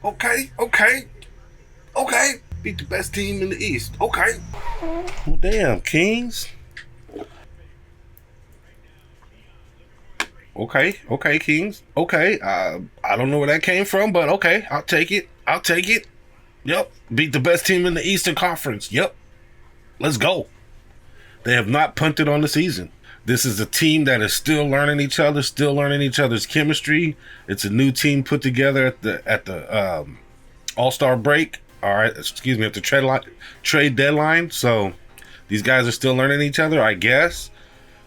Okay. Beat the best team in the East. Okay. Well, damn, Kings. Okay, Kings. Okay. I don't know where that came from, but okay, I'll take it. Yep. Beat the best team in the Eastern Conference. Yep. Let's go. They have not punted on the season. This is a team that is still learning each other, still learning each other's chemistry. It's a new team put together at the All-Star break. All right, excuse me, at the trade deadline. So these guys are still learning each other, I guess.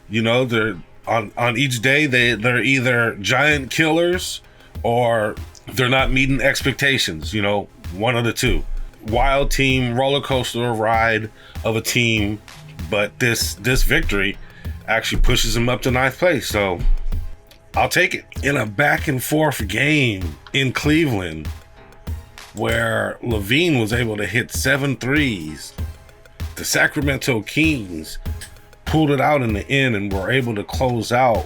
You know, they're on each day they're either giant killers or they're not meeting expectations. You know, one of the two. Wild team, roller coaster ride of a team, but this victory actually pushes them up to 9th place. So I'll take it. In a back and forth game in Cleveland, where Levine was able to hit 7 threes, the Sacramento Kings pulled it out in the end and were able to close out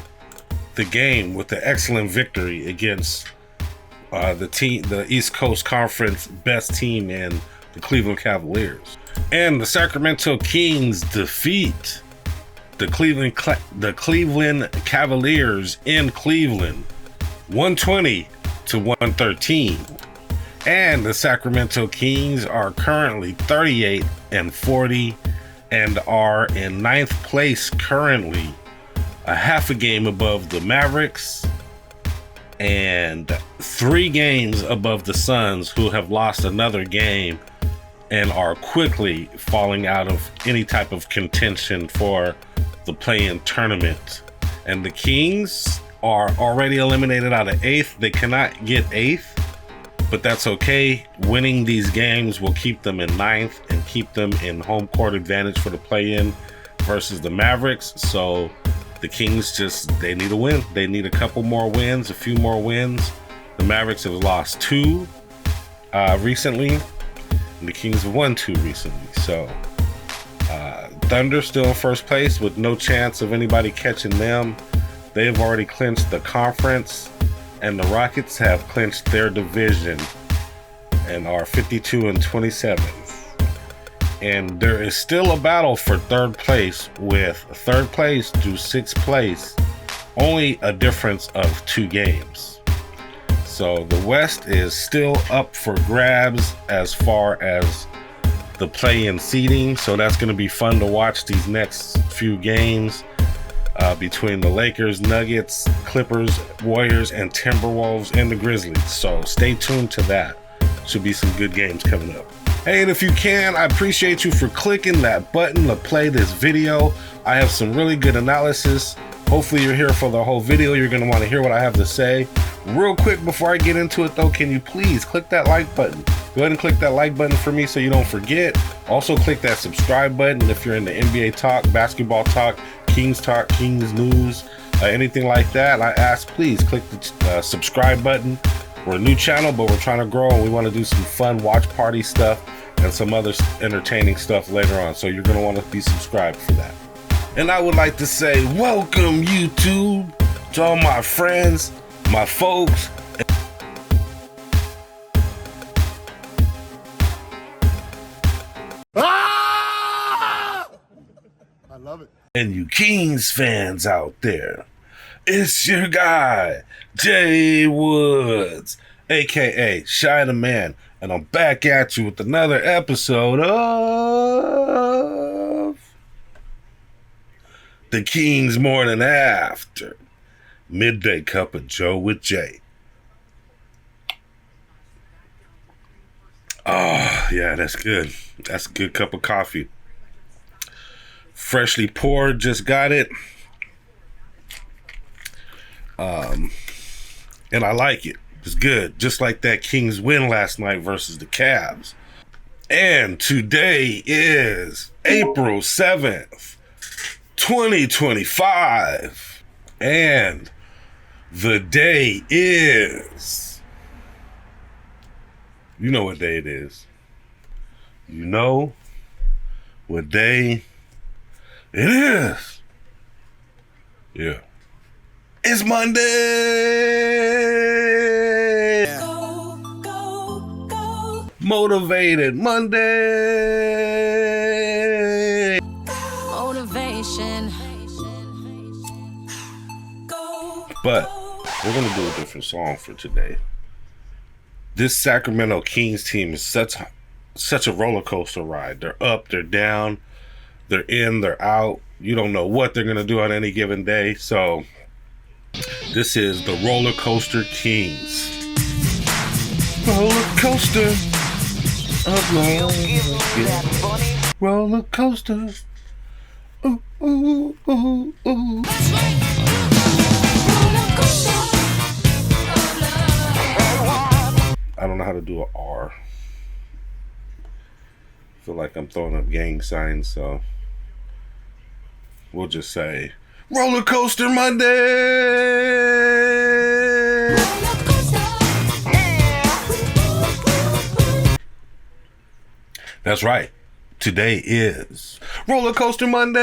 the game with the excellent victory against the East Coast Conference best team in the Cleveland Cavaliers. And the Sacramento Kings defeat the Cleveland Cavaliers in Cleveland 120-113. And the Sacramento Kings are currently 38-40 and are in 9th place currently, a half a game above the Mavericks and 3 games above the Suns, who have lost another game and are quickly falling out of any type of contention for the play-in tournament. And the Kings are already eliminated out of 8th. They cannot get 8th, but that's okay. Winning these games will keep them in 9th and keep them in home court advantage for the play-in versus the Mavericks. So the Kings they need a win. They need a couple more wins, a few more wins. The Mavericks have lost 2 recently, and the Kings have won 2 recently. So Thunder still in first place with no chance of anybody catching them. They have already clinched the conference, and the Rockets have clinched their division and are 52-27. And there is still a battle for 3rd place, with 3rd place to 6th place only a difference of 2 games. So the West is still up for grabs as far as the play-in seeding. So that's going to be fun to watch these next few games between the Lakers, Nuggets, Clippers, Warriors, and Timberwolves, and the Grizzlies. So stay tuned to that. Should be some good games coming up. Hey, and if you can, I appreciate you for clicking that button to play this video. I have some really good analysis. Hopefully you're here for the whole video. You're going to want to hear what I have to say. Real quick before I get into it though, can you please click that like button? Go ahead and click that like button for me so you don't forget. Also click that subscribe button if you're into NBA talk, basketball talk, Kings news, anything like that. I ask, please click the subscribe button. We're a new channel, but we're trying to grow, and we want to do some fun watch party stuff and some other entertaining stuff later on. So you're going to want to be subscribed for that. And I would like to say welcome YouTube to all my friends, my folks. I love it. And you Kings fans out there. It's your guy, Jay Woods, aka Shy the Man, and I'm back at you with another episode of The Kings Morning After, Midday Cup of Joe with Jay. Oh, yeah, that's good. That's a good cup of coffee. Freshly poured, just got it. And I like it. It's good. Just like that Kings win last night versus the Cavs. And today is April 7th, 2025. And the day is... You know what day it is. You know what day it is. Yeah. It's Monday. Go, go, Motivated Monday. Motivation. But we're going to do a different song for today. This Sacramento Kings team is such a roller coaster ride. They're up, they're down, they're in, they're out. You don't know what they're going to do on any given day. So this is the Roller Coaster Kings. Roller coaster of love. Roller coaster. Ooh, ooh, ooh, ooh. I don't know how to do an R. I feel like I'm throwing up gang signs, so we'll just say Roller Coaster Monday. That's right. Today is Roller Coaster Monday.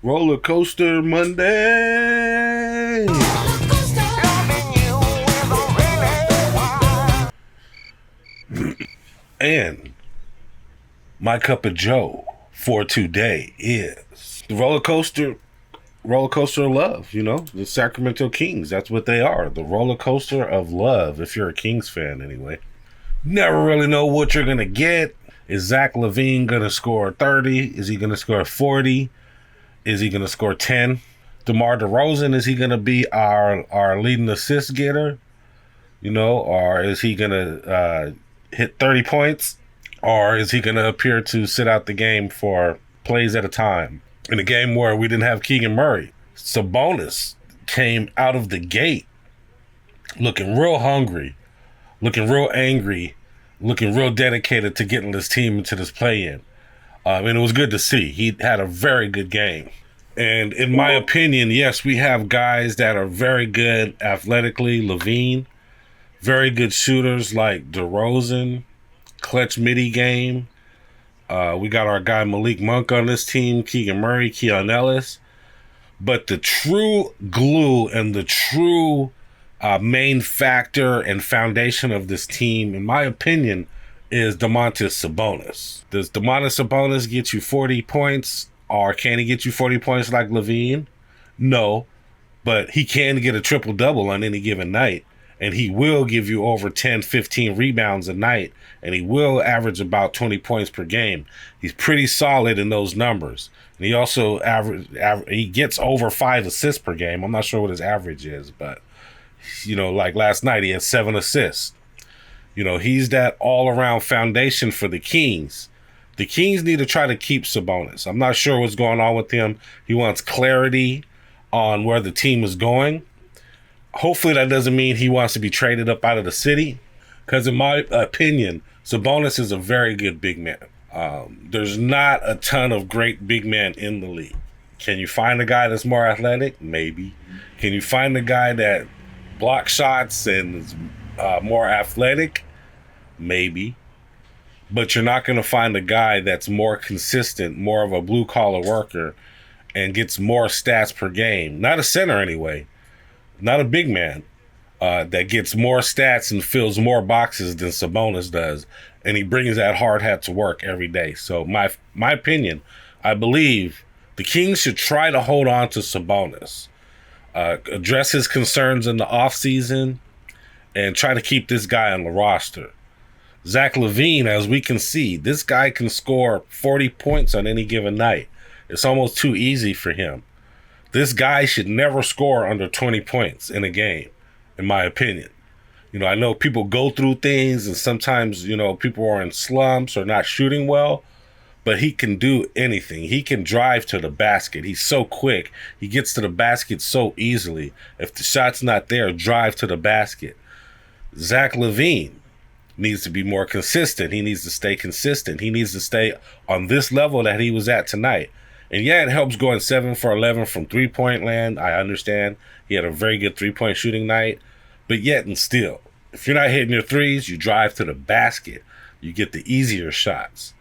Roller Coaster Monday. And my cup of joe for today is the roller coaster of love. You know, the Sacramento Kings. That's what they are. The roller coaster of love. If you're a Kings fan, anyway. Never really know what you're gonna get. Is Zach LaVine gonna score 30? Is he gonna score 40? Is he gonna score 10? DeMar DeRozan, is he gonna be our leading assist getter? You know, or is he gonna hit 30 points? Or is he going to appear to sit out the game for plays at a time? In a game where we didn't have Keegan Murray, Sabonis came out of the gate looking real hungry, looking real angry, looking real dedicated to getting this team into this play-in. And it was good to see. He had a very good game. And in my opinion, yes, we have guys that are very good athletically. LaVine, very good shooters like DeRozan, clutch midi game. We got our guy Malik Monk on this team, Keegan Murray, Keon Ellis. But the true glue and the true main factor and foundation of this team, in my opinion, is Domantas Sabonis. Does Domantas Sabonis get you 40 points, or can he get you 40 points like LaVine? No, but he can get a triple-double on any given night. And he will give you over 10, 15 rebounds a night. And he will average about 20 points per game. He's pretty solid in those numbers. And he also he gets over 5 assists per game. I'm not sure what his average is, but, you know, like last night, he had 7 assists. You know, he's that all-around foundation for the Kings. The Kings need to try to keep Sabonis. I'm not sure what's going on with him. He wants clarity on where the team is going. Hopefully that doesn't mean he wants to be traded up out of the city, because in my opinion, Sabonis is a very good big man. There's not a ton of great big men in the league. Can you find a guy that's more athletic? Maybe. Can you find a guy that blocks shots and is more athletic? Maybe. But you're not going to find a guy that's more consistent, more of a blue-collar worker, and gets more stats per game. Not a center anyway. Not a big man that gets more stats and fills more boxes than Sabonis does, and he brings that hard hat to work every day. So my opinion, I believe the Kings should try to hold on to Sabonis, address his concerns in the offseason, and try to keep this guy on the roster. Zach LaVine, as we can see, this guy can score 40 points on any given night. It's almost too easy for him. This guy should never score under 20 points in a game, in my opinion. You know, I know people go through things, and sometimes, you know, people are in slumps or not shooting well, but he can do anything. He can drive to the basket. He's so quick. He gets to the basket so easily. If the shot's not there, drive to the basket. Zach LaVine needs to be more consistent. He needs to stay consistent. He needs to stay on this level that he was at tonight. And yeah, it helps going 7 for 11 from three-point land. I understand he had a very good three-point shooting night. But yet and still, If you're not hitting your threes, you drive to the basket. You get the easier shots.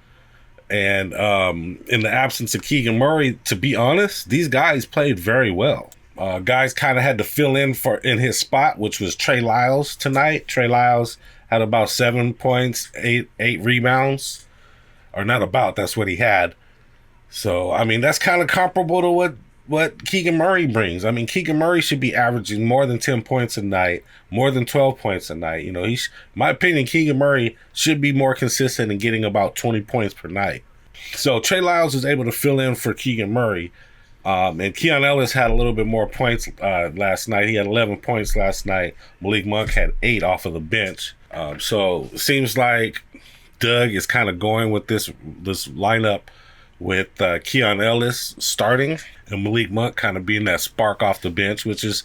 And in the absence of Keegan Murray, to be honest, these guys played very well. Guys kind of had to fill in his spot, which was Trey Lyles tonight. Trey Lyles had about 7 points, eight rebounds. Or not about, that's what he had. So, I mean, that's kind of comparable to what Keegan Murray brings. I mean, Keegan Murray should be averaging more than 10 points a night, more than 12 points a night. You know, in my opinion, Keegan Murray should be more consistent in getting about 20 points per night. So Trey Lyles was able to fill in for Keegan Murray. And Keon Ellis had a little bit more points last night. He had 11 points last night. Malik Monk had 8 off of the bench. So it seems like Doug is kind of going with this lineup with Keon Ellis starting and Malik Monk kind of being that spark off the bench, which is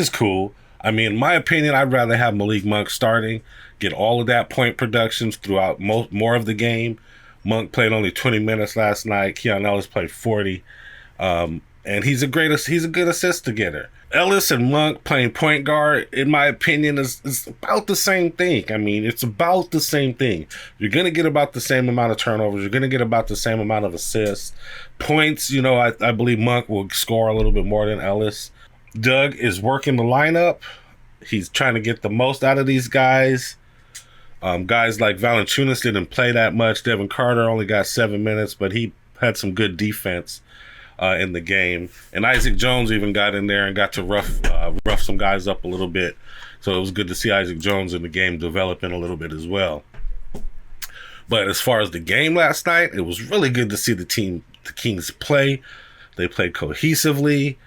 cool. I mean, in my opinion, I'd rather have Malik Monk starting, get all of that point production throughout more of the game. Monk played only 20 minutes last night. Keon Ellis played 40. And he's a good assist getter. Ellis and Monk playing point guard, in my opinion, is about the same thing. I mean, it's about the same thing. You're going to get about the same amount of turnovers. You're going to get about the same amount of assists. Points, you know, I believe Monk will score a little bit more than Ellis. Doug is working the lineup. He's trying to get the most out of these guys. Guys like Valanciunas didn't play that much. Devin Carter only got 7 minutes, but he had some good defense in the game. And Isaac Jones even got in there and got to rough some guys up a little bit. So it was good to see Isaac Jones in the game developing a little bit as well. But as far as the game last night, it was really good to see the Kings play. They played cohesively.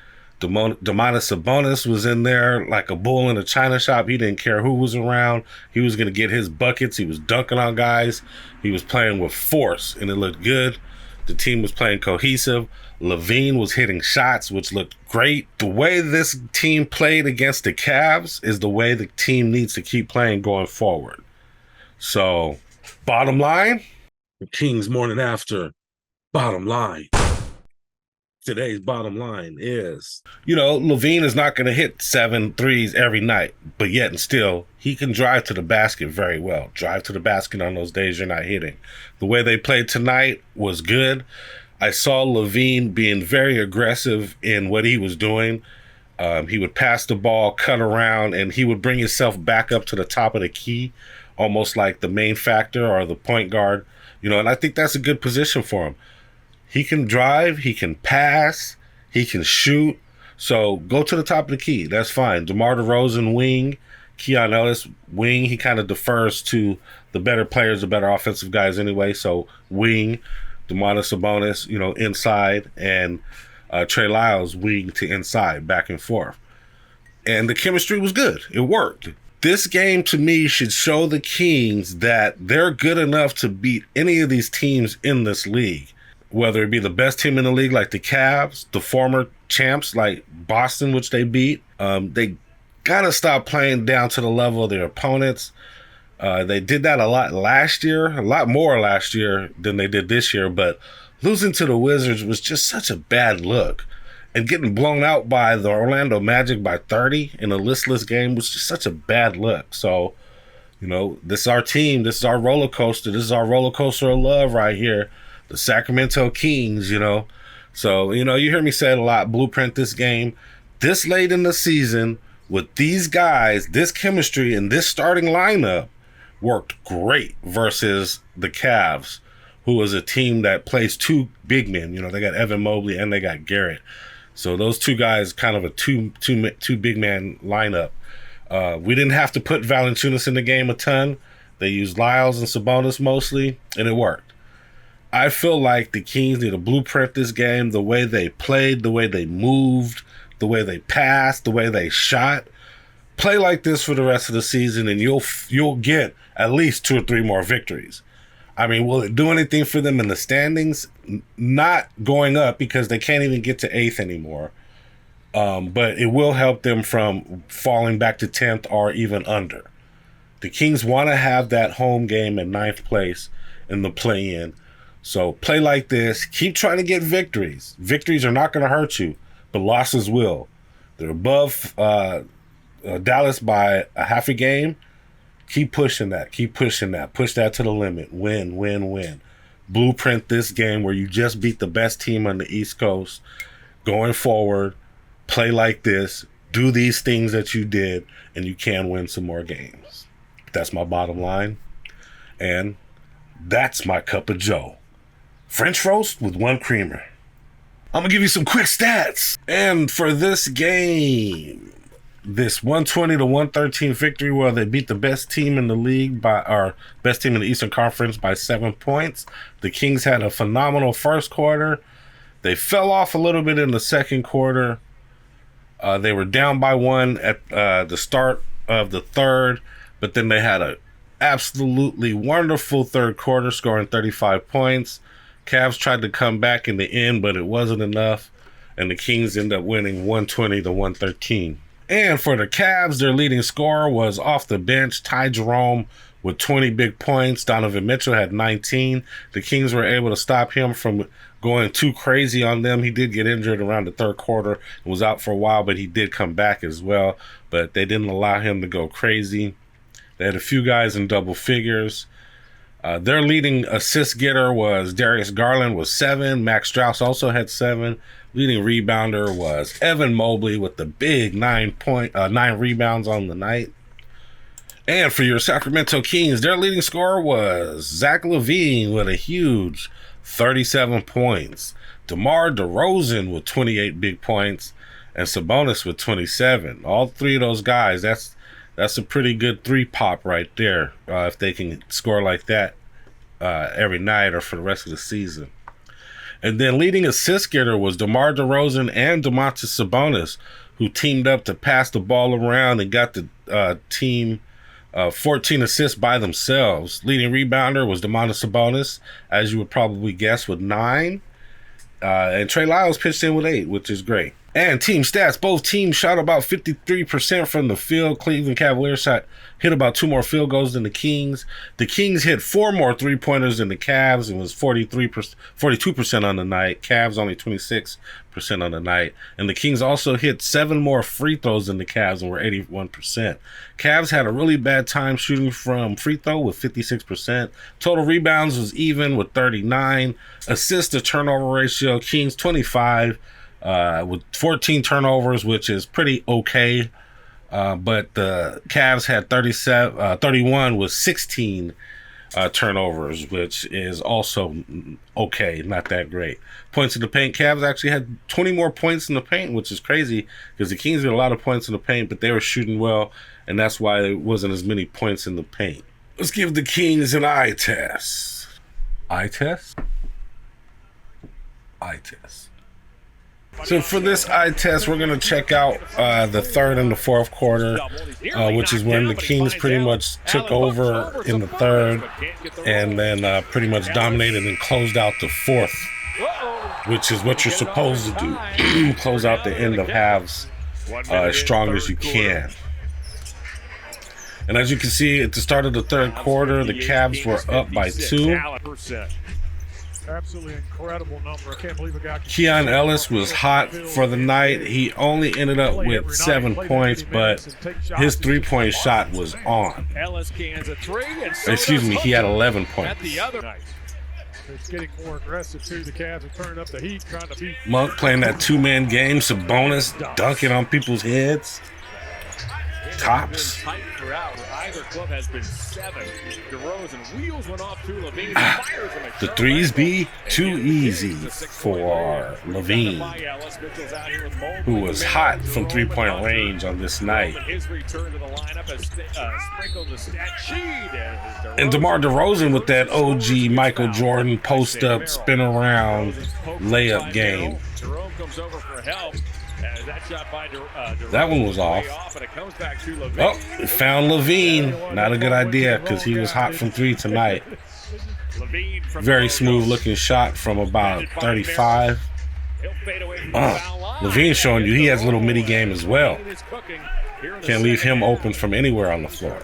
Domantas Sabonis was in there like a bull in a china shop. He didn't care who was around. He was going to get his buckets. He was dunking on guys. He was playing with force, and it looked good. The team was playing cohesive. Levine was hitting shots, which looked great. The way this team played against the Cavs is the way the team needs to keep playing going forward. So, bottom line, the Kings morning after, bottom line. Today's bottom line is, you know, Levine is not going to hit 7 threes every night, but yet and still, he can drive to the basket very well. Drive to the basket on those days you're not hitting. The way they played tonight was good. I saw Levine being very aggressive in what he was doing. He would pass the ball, cut around, and he would bring himself back up to the top of the key, almost like the main factor or the point guard. You know, and I think that's a good position for him. He can drive, he can pass, he can shoot. So go to the top of the key. That's fine. DeMar DeRozan, wing. Keon Ellis, wing. He kind of defers to the better players, the better offensive guys anyway. So wing. Domantas Sabonis, you know, inside. And Trey Lyles, wing to inside, back and forth. And the chemistry was good. It worked. This game, to me, should show the Kings that they're good enough to beat any of these teams in this league. Whether it be the best team in the league like the Cavs, the former champs like Boston, which they beat. They got to stop playing down to the level of their opponents. They did that a lot more last year than they did this year. But losing to the Wizards was just such a bad look. And getting blown out by the Orlando Magic by 30 in a listless game was just such a bad look. So, you know, this is our team. This is our roller coaster. This is our roller coaster of love right here. The Sacramento Kings, you know. So, you know, you hear me say it a lot, blueprint this game. This late in the season, with these guys, this chemistry, and this starting lineup worked great versus the Cavs, who is a team that plays 2 big men. You know, they got Evan Mobley and they got Garrett. So those 2 guys, kind of a two big man lineup. We didn't have to put Valanciunas in the game a ton. They used Lyles and Sabonis mostly, and it worked. I feel like the Kings need to blueprint this game, the way they played, the way they moved, the way they passed, the way they shot. Play like this for the rest of the season, and you'll get at least 2 or 3 more victories. I mean, will it do anything for them in the standings? Not going up, because they can't even get to 8th anymore. But it will help them from falling back to 10th or even under. The Kings want to have that home game in 9th place in the play-in. So play like this. Keep trying to get victories. Victories are not going to hurt you, but losses will. They're above Dallas by a half a game. Keep pushing that. Keep pushing that. Push that to the limit. Win, win, win. Blueprint this game where you just beat the best team on the East Coast. Going forward, play like this. Do these things that you did, and you can win some more games. That's my bottom line. And that's my cup of joe. French roast with 1 creamer. I'm going to give you some quick stats. And for this game, this 120-113 victory where they beat the best team in the league or best team in the Eastern Conference by 7 points. The Kings had a phenomenal first quarter. They fell off a little bit in the second quarter. They were down by 1 at the start of the third, but then they had a absolutely wonderful third quarter, scoring 35 points. Cavs tried to come back in the end, but it wasn't enough, and the Kings ended up winning 120-113. And for the Cavs, their leading scorer was off the bench, Ty Jerome, with 20 big points. Donovan Mitchell had 19. The Kings were able to stop him from going too crazy on them. He did get injured around the third quarter and was out for a while, but he did come back as well. But they didn't allow him to go crazy. They had a few guys in double figures. Their leading assist getter was Darius Garland with 7. Max Strauss also had 7. Leading rebounder was Evan Mobley with the big 9 rebounds on the night. And for your Sacramento Kings, their leading scorer was Zach LaVine with a huge 37 points. DeMar DeRozan with 28 big points, and Sabonis with 27. All 3 of those guys, that's a pretty good 3-pop right there, if they can score like that every night or for the rest of the season. And then leading assist getter was DeMar DeRozan and Domantas Sabonis, who teamed up to pass the ball around and got the team 14 assists by themselves. Leading rebounder was Domantas Sabonis, as you would probably guess, with 9. And Trey Lyles pitched in with 8, which is great. And team stats, both teams shot about 53% from the field. Cleveland Cavaliers hit about 2 more field goals than the Kings. The Kings hit 4 more 3-pointers than the Cavs and was 42% on the night. Cavs only 26% on the night. And the Kings also hit 7 more free throws than the Cavs and were 81%. Cavs had a really bad time shooting from free throw with 56%. Total rebounds was even with 39. Assist to turnover ratio, Kings 25. With 14 turnovers, which is pretty okay. But the Cavs had 31 with 16 turnovers, which is also okay, not that great. Points in the paint, Cavs actually had 20 more points in the paint, which is crazy because the Kings had a lot of points in the paint, but they were shooting well, and that's why there wasn't as many points in the paint. Let's give the Kings an eye test. Eye test? Eye test. So for this eye test, we're going to check out the third and the fourth quarter, which is when the Kings pretty much took over in the third and then pretty much dominated and closed out the fourth, which is what you're supposed to do. Close out the end of halves as strong as you can. And as you can see, at the start of the third quarter, the Cavs were up by 2. Absolutely incredible number. I can't believe a guy. Keon Ellis was hot for the night. He only ended up with 7 points, but his 3-point shot was on. Excuse me, he had 11 points. It's getting more aggressive too. The Cavs are turning up the heat, trying to beat Monk playing that 2-man game. Sabonis dunking on people's heads. Tops. Either club has been 7. DeRozan wheels one off to LaVine. The threes be too easy for LaVine, who was hot from 3-point range on this night. And DeMar DeRozan with that OG Michael Jordan post-up, spin around layup game. Jerome comes over for help. That one was off. Oh, found LaVine. Not a good idea because he was hot from 3 tonight. Very smooth looking shot from about 35. LaVine showing you he has a little mini game as well. Can't leave him open from anywhere on the floor.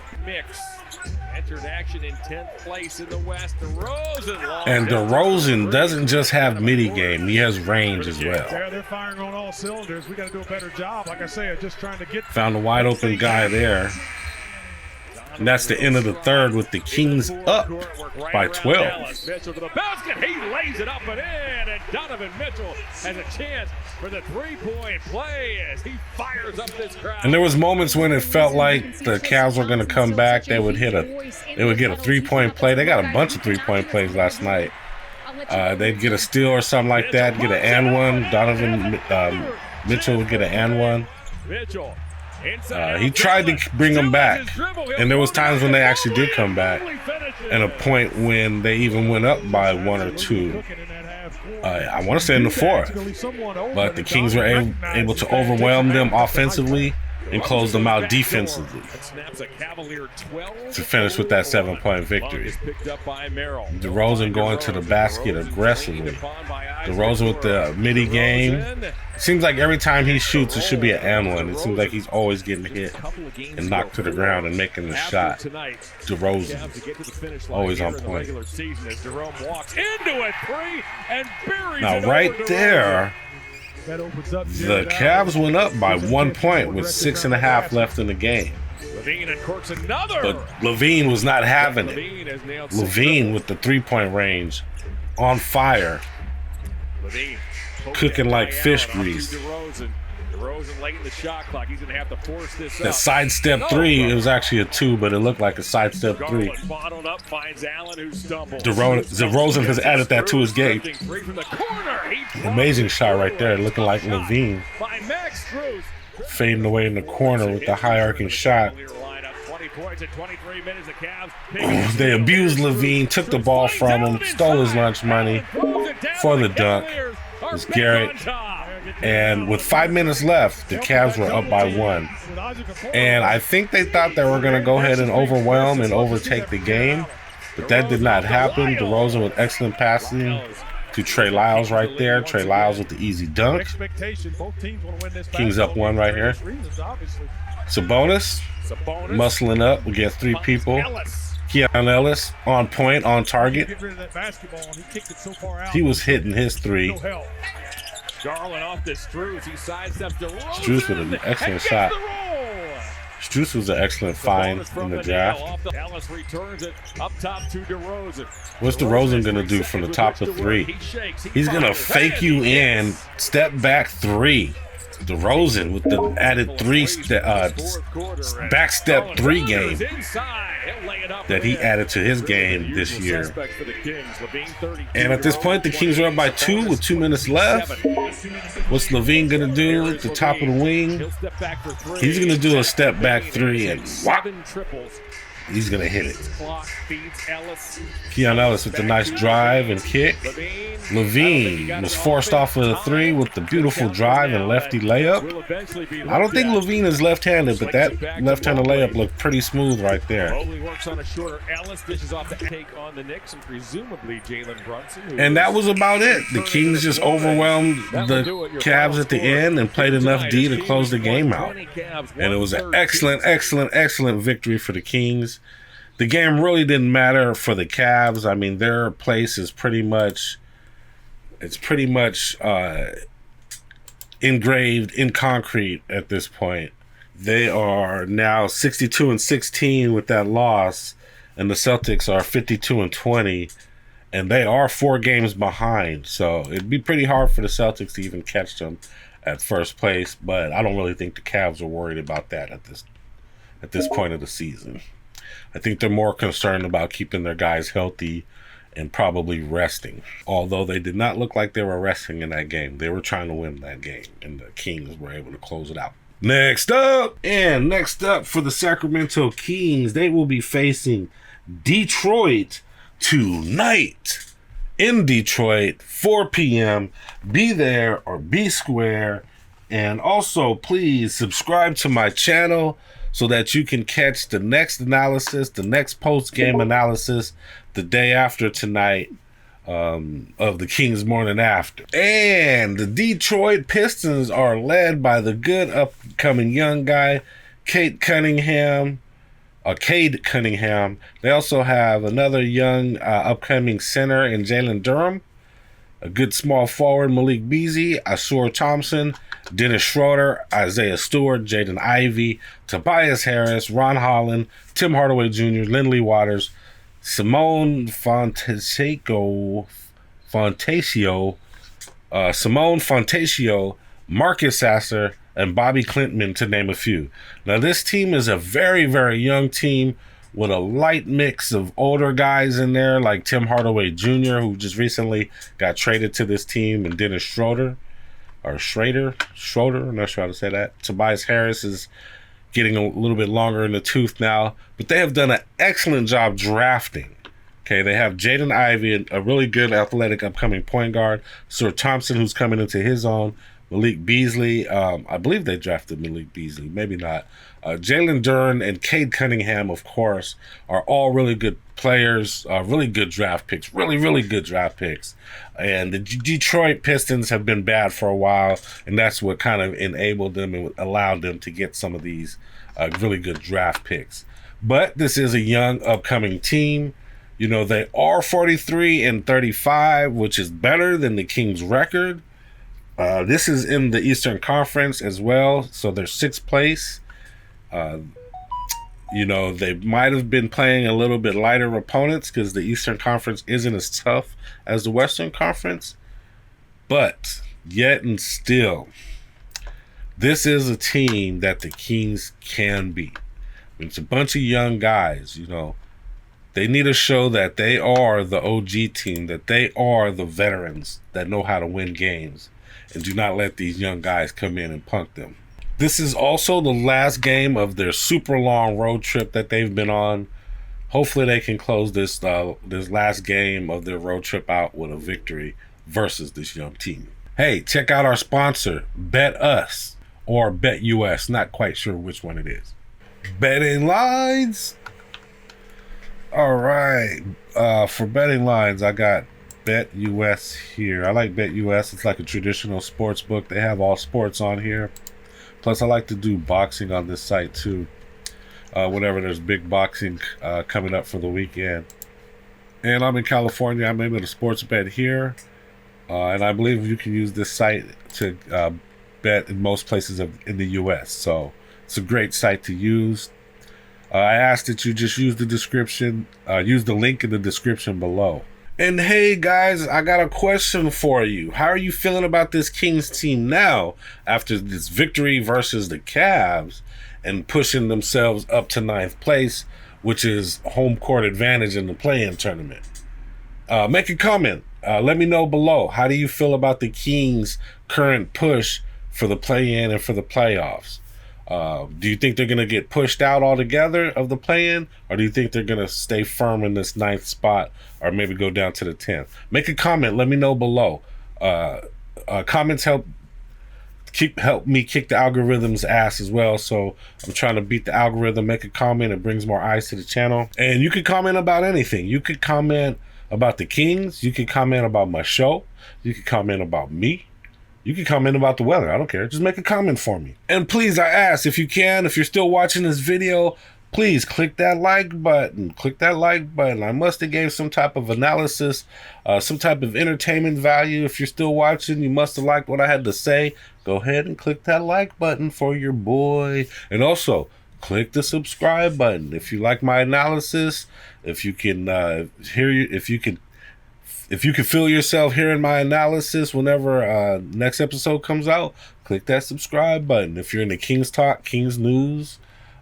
Action in 10th place in the West. And DeRozan doesn't just have midi game; he has range as well. Yeah, they're firing on all cylinders. We got to do a better job. Like I say, just trying to get. Found a wide open guy there. And that's the end of the third with the Kings up by 12. Mitchell to the basket. He lays it up and in, and Donovan Mitchell has a chance for the three-point play as he fires up this crowd. And there was moments when it felt like the Cavs were going to come back. They would get a three-point play. They got a bunch of three-point plays last night. They'd get a steal or something like that, get an and one. Donovan Mitchell would get an and one. He tried to bring them back, and there was times when they actually did come back, and a point when they even went up by 1 or 2. I want to say in the fourth, but the Kings were able to overwhelm them offensively and close them out defensively to finish with that 7-point victory. DeRozan going to the basket aggressively. DeRozan with the Midday game. It seems like every time he shoots, it should be an and one. It seems like he's always getting hit and knocked to the ground and making the shot. DeRozan, always on point. Now right there, the Cavs went up by 1 point with 6.5 left in the game. But Levine was not having it. Levine with the three-point range on fire, cooking like fish grease. The sidestep three, it was actually a 2, but it looked like a sidestep 3. DeRozan has added that to his game. Amazing shot right there, looking like Levine. Fading away in the corner with the high arcing shot. They abused Levine, took the ball from him, stole his lunch money for the dunk. It was Garrett. And with 5 minutes left, the Cavs were up by 1. And I think they thought they were going to go ahead and overwhelm and overtake the game, but that did not happen. DeRozan with excellent passing to Trey Lyles right there. Trey Lyles with the easy dunk. Kings up 1 right here. Sabonis muscling up against 3 people. Keon Ellis on point, on target. He was hitting his 3. Garland off the Strus. He sidesteps DeRozan. Strus with an excellent shot. Strus was an excellent find in the draft. Ellis returns it up top to DeRozan. What's DeRozan going to do from the top of 3? He's going to fake you in, step back 3. DeRozan with the added back step 3 game that he added to his game this year. And at this point, the Kings are up by 2 with 2 minutes left. What's Levine going to do at the top of the wing? He's going to do a step back 3 and whop. He's going to hit it. Keon Ellis with the nice drive and kick. Levine was forced off of the 3 with the beautiful drive and lefty layup. I don't think Levine is left-handed, but that left-handed layup looked pretty smooth right there. And that was about it. The Kings just overwhelmed the Cavs at the end and played enough D to close the game out. And it was an excellent, excellent, excellent victory for the Kings. The game really didn't matter for the Cavs. I mean, their place is pretty much engraved in concrete at this point. They are now 62-16 with that loss, and the Celtics are 52-20, and they are 4 games behind. So it'd be pretty hard for the Celtics to even catch them at first place, but I don't really think the Cavs are worried about that at this point of the season. I think they're more concerned about keeping their guys healthy and probably resting. Although they did not look like they were resting in that game. They were trying to win that game, and the Kings were able to close it out. Next up for the Sacramento Kings, they will be facing Detroit tonight in Detroit, 4 p.m. Be there or be square. And also, please subscribe to my channel so that you can catch the next analysis, the next post-game analysis the day after tonight of the Kings morning after. And the Detroit Pistons are led by the good upcoming young guy, Cade Cunningham. They also have another young upcoming center in Jalen Durham. A good small forward, Malik Beasley, Asur Thompson, Dennis Schroeder, Isaiah Stewart, Jaden Ivey, Tobias Harris, Ron Holland, Tim Hardaway Jr., Lindley Waters, Simone Fantacio, Marcus Sasser, and Bobby Clinton, to name a few. Now, this team is a very, very young team with a light mix of older guys in there, like Tim Hardaway Jr., who just recently got traded to this team, and Dennis Schroeder, I'm not sure how to say that. Tobias Harris is getting a little bit longer in the tooth now, but they have done an excellent job drafting. Okay, they have Jaden Ivey, a really good athletic upcoming point guard. Sir Thompson, who's coming into his own. Malik Beasley, I believe they drafted Malik Beasley, maybe not. Jalen Duren and Cade Cunningham, of course, are all really good players, really good draft picks, really good draft picks. And the Detroit Pistons have been bad for a while, and that's what kind of enabled them and allowed them to get some of these really good draft picks. But this is a young upcoming team. You know, they are 43-35, which is better than the Kings' record. This is in the Eastern Conference as well, so they're 6th place. You know, they might have been playing a little bit lighter opponents because the Eastern Conference isn't as tough as the Western Conference. But yet and still, this is a team that the Kings can beat. It's a bunch of young guys, you know. They need to show that they are the OG team, that they are the veterans that know how to win games, and do not let these young guys come in and punk them. This is also the last game of their super long road trip that they've been on. Hopefully they can close this last game of their road trip out with a victory versus this young team. Hey, check out our sponsor, Bet Us or Bet US. Not quite sure which one it is. Betting lines. All right. For betting lines, I got Bet US here. I like Bet US. It's like a traditional sports book. They have all sports on here. Plus, I like to do boxing on this site too. Whenever there's big boxing coming up for the weekend. And I'm in California. I'm able to sports bet here. And I believe you can use this site to bet in most places in the U.S. So it's a great site to use. I ask that you just use the description, use the link in the description below. And hey guys, I got a question for you. How are you feeling about this Kings team now after this victory versus the Cavs and pushing themselves up to 9th place, which is home court advantage in the play-in tournament? Make a comment. Let me know below. How do you feel about the Kings' current push for the play-in and for the playoffs? Do you think they're going to get pushed out altogether of the play-in, or do you think they're going to stay firm in this 9th spot, or maybe go down to the 10th? Make a comment. Let me know below. Comments help me kick the algorithm's ass as well. So I'm trying to beat the algorithm. Make a comment. It brings more eyes to the channel. And you can comment about anything. You could comment about the Kings. You could comment about my show. You could comment about me. You can comment about the weather. I don't care. Just make a comment for me. And please, I ask, if you can, if you're still watching this video, please click that like button. Click that like button. I must have gave some type of analysis, some type of entertainment value. If you're still watching, you must have liked what I had to say. Go ahead and click that like button for your boy. And also, click the subscribe button. If you like my analysis, if you can if you can feel yourself hearing my analysis whenever next episode comes out, click that subscribe button. If you're into Kings Talk, Kings News,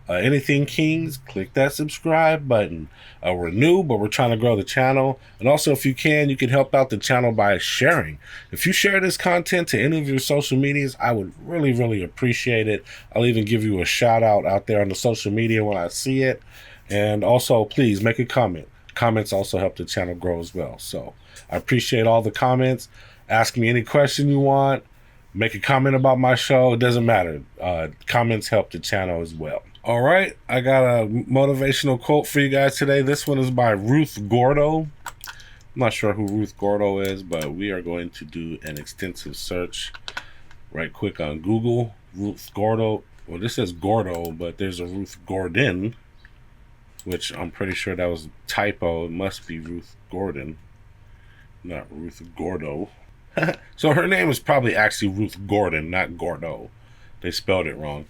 anything Kings, click that subscribe button. We're new, but we're trying to grow the channel. And also, if you can help out the channel by sharing. If you share this content to any of your social medias, I would really appreciate it. I'll even give you a shout out there on the social media when I see it. And also, please make a comment. Comments also help the channel grow as well. So I appreciate all the comments. Ask me any question you want. Make a comment about my show. It doesn't matter. Comments help the channel as well. All right. I got a motivational quote for you guys today. This one is by Ruth Gordo. I'm not sure who Ruth Gordo is, but we are going to do an extensive search right quick on Google. Ruth Gordo. Well, this says Gordo, but there's a Ruth Gordon, which I'm pretty sure that was a typo. It must be Ruth Gordon, not Ruth Gordo. So her name is probably actually Ruth Gordon, not Gordo. They spelled it wrong.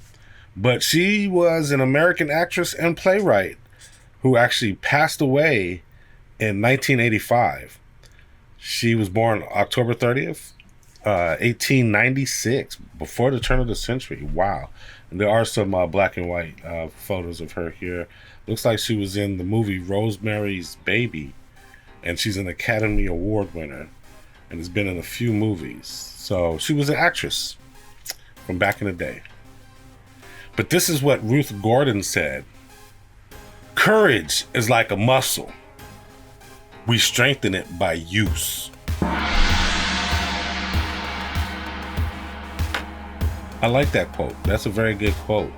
But she was an American actress and playwright who actually passed away in 1985. She was born October 30th, 1896, before the turn of the century. Wow. And there are some black and white photos of her here. Looks like she was in the movie Rosemary's Baby, and she's an Academy Award winner and has been in a few movies. So she was an actress from back in the day. But this is what Ruth Gordon said. Courage is like a muscle. We strengthen it by use. I like that quote. That's a very good quote.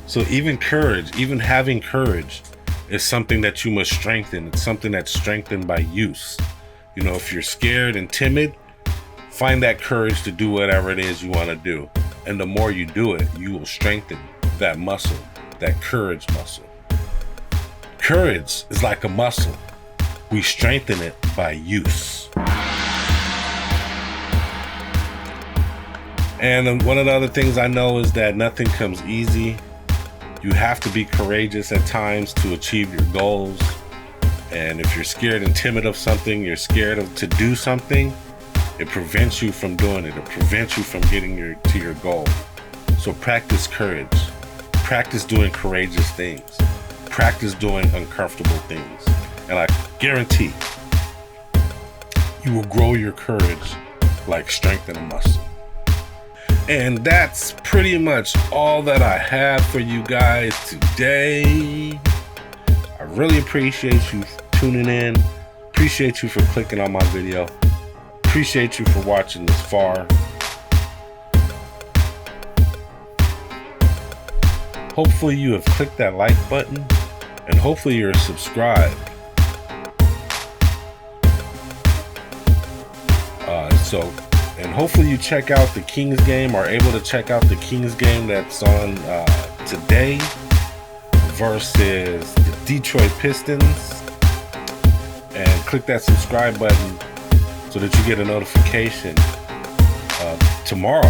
So even courage, even having courage, is something that you must strengthen. It's something that's strengthened by use. You know, if you're scared and timid, find that courage to do whatever it is you want to do. And the more you do it, you will strengthen that muscle, that courage muscle. Courage is like a muscle. We strengthen it by use. And one of the other things I know is that nothing comes easy. You have to be courageous at times to achieve your goals. And if you're scared and timid of something, you're scared to do something, it prevents you from doing it. It prevents you from getting to your goal. So practice courage. Practice doing courageous things. Practice doing uncomfortable things. And I guarantee you will grow your courage like strength in a muscle. And that's pretty much all that I have for you guys today. I really appreciate you tuning in. Appreciate you for clicking on my video. Appreciate you for watching this far. Hopefully you have clicked that like button, and hopefully you're subscribed. And hopefully you check out the Kings game, are able to check out the Kings game that's on today versus the Detroit Pistons, and click that subscribe button so that you get a notification tomorrow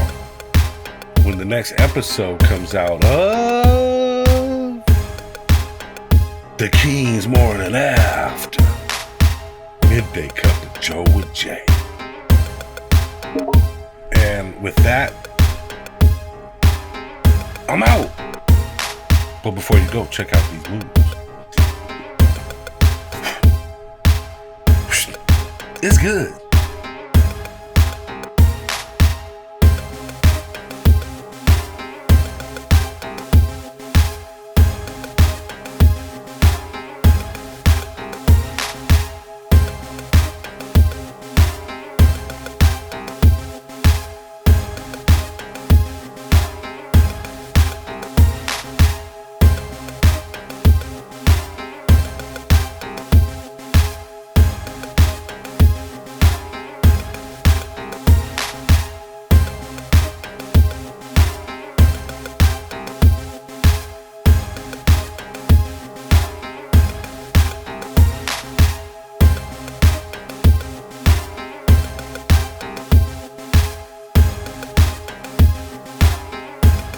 when the next episode comes out of the Kings Morning After Midday Cup of Joe with Jay. And with that, I'm out. But before you go, check out these moves. It's good.